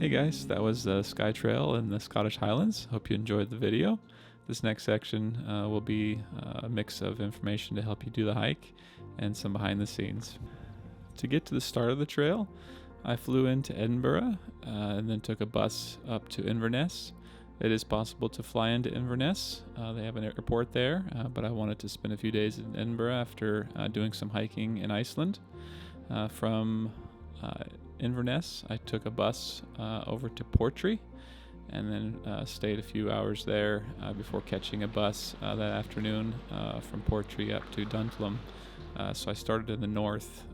Hey guys, that was the Skye Trail in the Scottish Highlands. Hope you enjoyed the video. This next section will be a mix of information to help you do the hike and some behind the scenes. To get to the start of the trail, I flew into Edinburgh and then took a bus up to Inverness. It is possible to fly into Inverness. They have an airport there, but I wanted to spend a few days in Edinburgh after doing some hiking in Iceland. From Inverness, I took a bus over to Portree and then stayed a few hours there before catching a bus that afternoon from Portree up to Duntulm. So I started in the north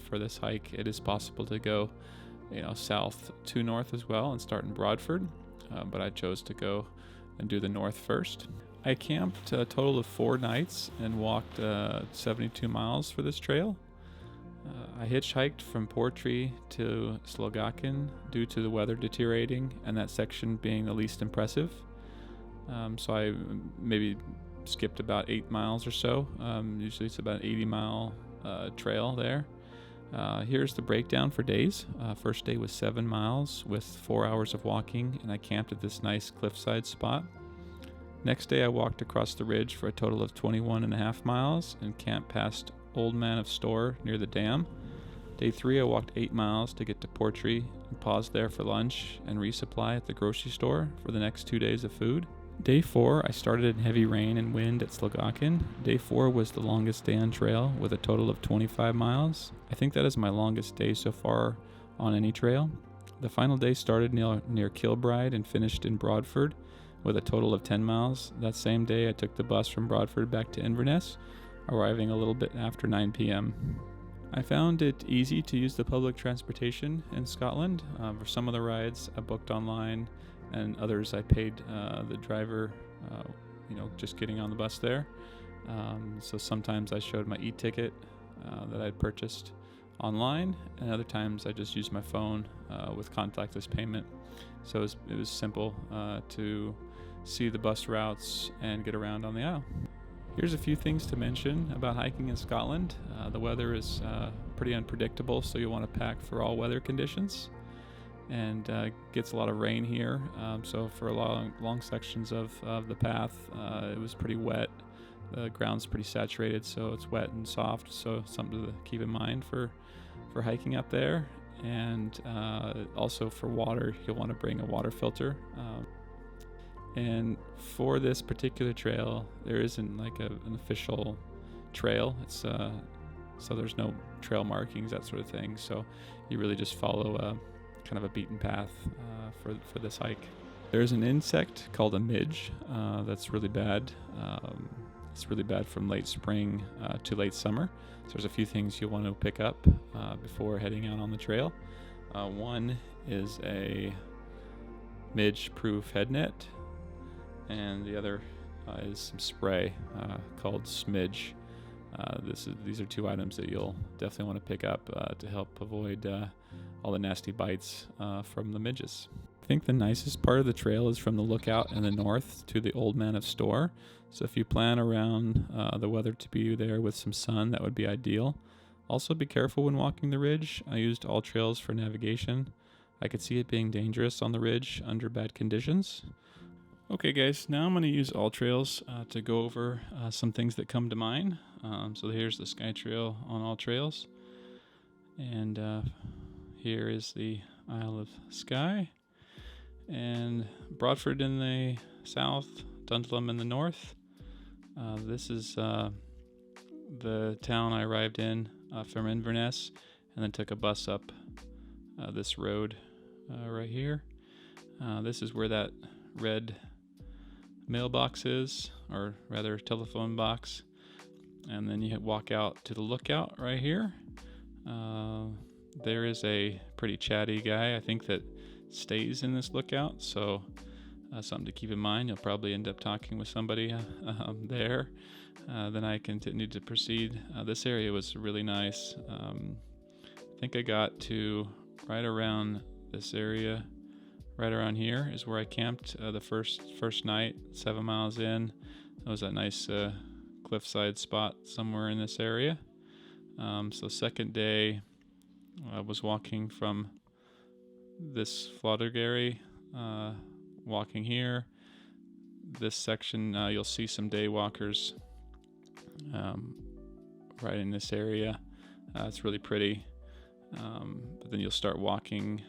for this hike. It is possible to go, south to north as well and start in Broadford, but I chose to go and do the north first. I camped a total of 4 nights and walked 72 miles for this trail. I hitchhiked from Portree to Sligachan due to the weather deteriorating and that section being the least impressive. So I maybe skipped about 8 miles or so. Usually it's about an 80-mile trail there. Here's the breakdown for days. First day was 7 miles with 4 hours of walking, and I camped at this nice cliffside spot. Next day I walked across the ridge for a total of 21.5 miles and camped past Old Man of Storr near the dam. Day 3 I walked 8 miles to get to Portree and paused there for lunch and resupply at the grocery store for the next 2 days of food. Day 4 I started in heavy rain and wind at Sligachan. Day 4 was the longest day on trail with a total of 25 miles. I think that is my longest day so far on any trail. The final day started near Kilbride and finished in Broadford with a total of 10 miles. That same day I took the bus from Broadford back to Inverness, arriving a little bit after 9 p.m. I found it easy to use the public transportation in Scotland. For some of the rides I booked online, and others I paid the driver, just getting on the bus there. So sometimes I showed my e-ticket that I'd purchased online, and other times I just used my phone with contactless payment. So it was simple to see the bus routes and get around on the Isle. Here's a few things to mention about hiking in Scotland. The weather is pretty unpredictable, so you'll want to pack for all weather conditions. And gets a lot of rain here, so for long sections of the path, it was pretty wet. The ground's pretty saturated, so it's wet and soft, so something to keep in mind for hiking up there. And also for water, you'll want to bring a water filter. And for this particular trail, there isn't like an official trail. It's so there's no trail markings, that sort of thing. So you really just follow kind of a beaten path for this hike. There's an insect called a midge that's really bad. It's really bad from late spring to late summer. So there's a few things you'll want to pick up before heading out on the trail. One is a midge-proof head net, and the other is some spray called Smidge. These are 2 items that you'll definitely want to pick up to help avoid all the nasty bites from the midges. I think the nicest part of the trail is from the lookout in the north to the Old Man of Storr. So if you plan around the weather to be there with some sun, that would be ideal. Also be careful when walking the ridge. I used all trails for navigation. I could see it being dangerous on the ridge under bad conditions. Okay guys, now I'm going to use all trails to go over some things that come to mind. So here's the Skye Trail on all trails. And here is the Isle of Skye. And Broadford in the south, Duntulm in the north. This is the town I arrived in from Inverness, and then took a bus up this road right here. This is where that red mailbox is, or rather telephone box, and then you walk out to the lookout right here. There is a pretty chatty guy, I think, that stays in this lookout, so something to keep in mind. You'll probably end up talking with somebody there. Then I continued to proceed. This area was really nice. I think I got to right around this area. Right around here is where I camped the first night, 7 miles in. It was that nice cliffside spot somewhere in this area. So second day, I was walking from this Flodigarry, walking here. This section, you'll see some day walkers right in this area. It's really pretty. But then you'll start walking.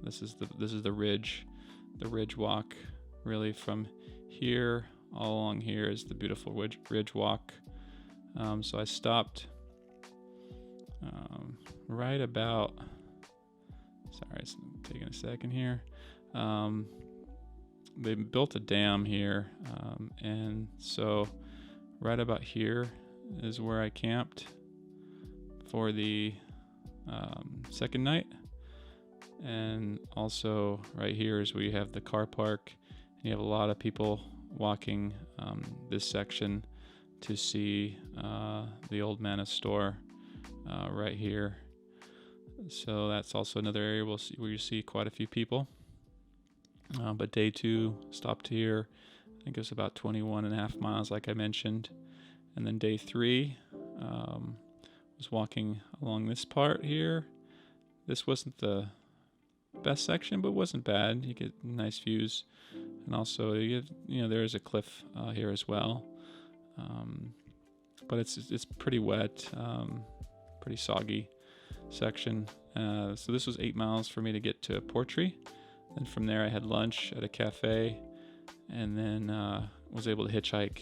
This is the ridge walk. Really, from here all along here is the beautiful ridge walk. So I stopped right about. Sorry, it's taking a second here. They built a dam here, and so right about here is where I camped for the second night. And also right here is where you have the car park, and you have a lot of people walking this section to see the old man of Storr right here. So that's also another area where you see quite a few people. But day 2 stopped here. I think it was about 21.5 miles, like I mentioned. And then day 3 was walking along this part here. This wasn't the best section, but it wasn't bad. You get nice views, and also there is a cliff here as well. But it's pretty wet, pretty soggy section. So this was 8 miles for me to get to Portree. And from there I had lunch at a cafe, and then was able to hitchhike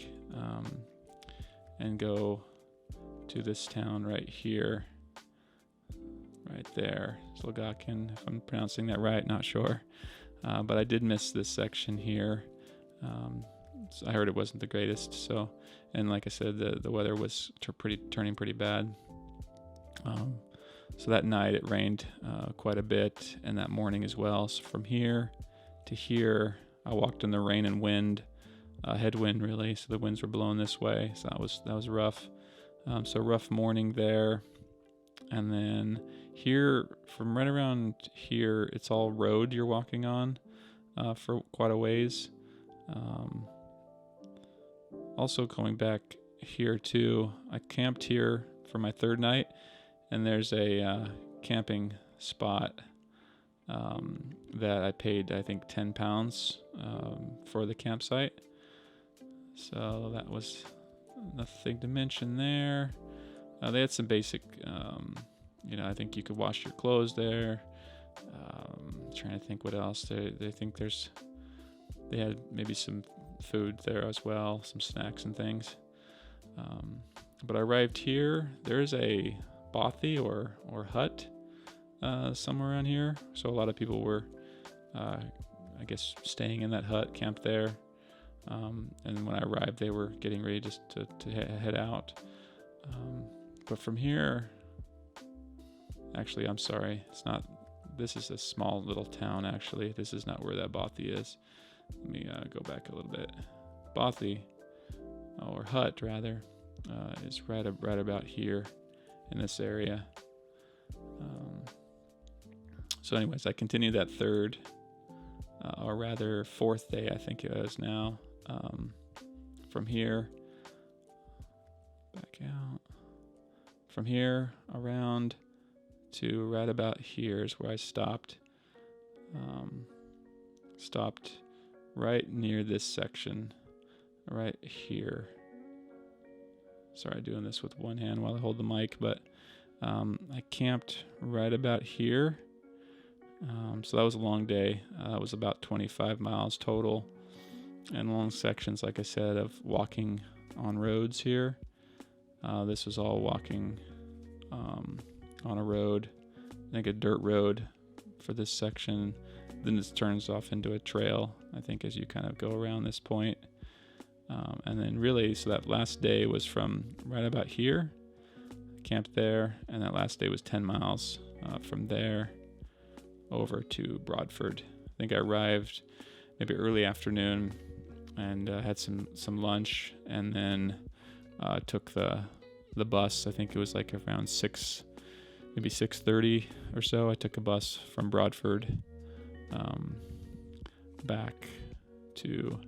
and go to this town right here, right there, Sligachan, if I'm pronouncing that right, not sure. But I did miss this section here. So I heard it wasn't the greatest. So, and like I said, the weather was turning pretty bad. So that night it rained quite a bit, and that morning as well. So from here to here, I walked in the rain and wind, headwind really. So the winds were blowing this way. So that was rough. So rough morning there. And then here, from right around here, it's all road you're walking on for quite a ways. Also going back here too, I camped here for my third night, and there's a camping spot that I paid, I think, £10 for the campsite. So that was nothing to mention there. They had some basic, I think you could wash your clothes there. Trying to think what else. They had maybe some food there as well, some snacks and things. But I arrived here. There's a bothy or hut somewhere around here. So a lot of people were, I guess, staying in that hut, camped there. And when I arrived, they were getting ready just to head out. But from here, actually, I'm sorry, it's not. This is a small little town, actually. This is not where that bothy is. Let me go back a little bit. Bothy, or hut rather, is right about here in this area. So anyways, I continued that third, or rather fourth day, I think it is now. From here, back out. From here around to right about here is where I stopped. Stopped right near this section, right here. Sorry, doing this with one hand while I hold the mic, but I camped right about here. So that was a long day. It was about 25 miles total, and long sections, like I said, of walking on roads here. This was all walking on a road, I think a dirt road for this section. Then this turns off into a trail, I think, as you kind of go around this point. And then really, so that last day was from right about here, camped there, and that last day was 10 miles from there over to Broadford. I think I arrived maybe early afternoon and had some lunch, and then took the bus. I think it was like around 6:30 or so. I took a bus from Broadford back to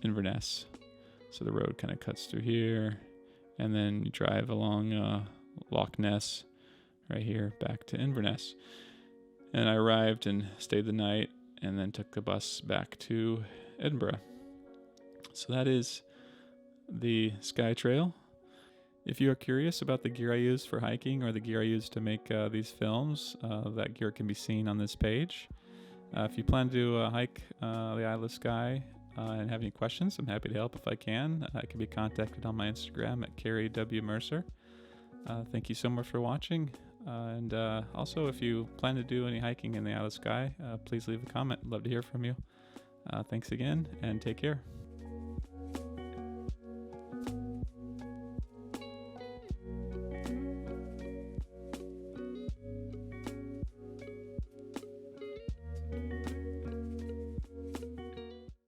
Inverness. So the road kind of cuts through here, and then you drive along Loch Ness right here back to Inverness. And I arrived and stayed the night and then took the bus back to Edinburgh. So that is the Skye Trail. If you are curious about the gear I use for hiking or the gear I use to make these films, that gear can be seen on this page. If you plan to hike the Isle of Skye and have any questions, I'm happy to help if I can. I can be contacted on my Instagram at Carrie W. Mercer. Thank you so much for watching. And also, if you plan to do any hiking in the Isle of Skye, please leave a comment. Love to hear from you. Thanks again, and take care.